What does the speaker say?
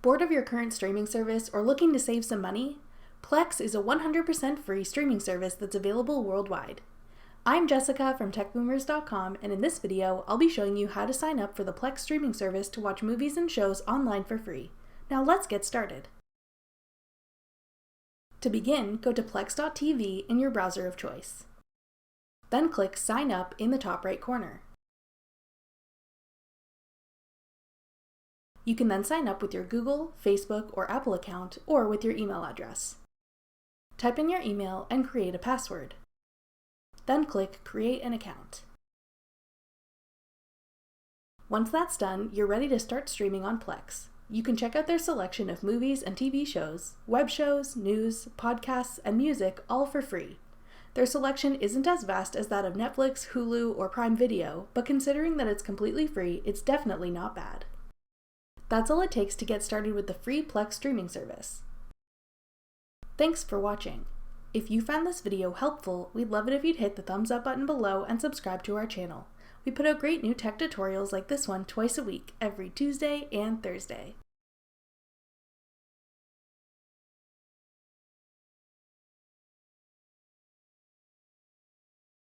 Bored of your current streaming service or looking to save some money? Plex is a 100% free streaming service that's available worldwide. I'm Jessica from techboomers.com, and in this video, I'll be showing you how to sign up for the Plex streaming service to watch movies and shows online for free. Now let's get started. To begin, go to plex.tv in your browser of choice. Then click Sign Up in the top right corner. You can then sign up with your Google, Facebook, or Apple account, or with your email address. Type in your email and create a password. Then click Create an Account. Once that's done, you're ready to start streaming on Plex. You can check out their selection of movies and TV shows, web shows, news, podcasts, and music, all for free. Their selection isn't as vast as that of Netflix, Hulu, or Prime Video, but considering that it's completely free, it's definitely not bad. That's all it takes to get started with the free Plex streaming service. Thanks for watching. If you found this video helpful, we'd love it if you'd hit the thumbs up button below and subscribe to our channel. We put out great new tech tutorials like this one twice a week, every Tuesday and Thursday.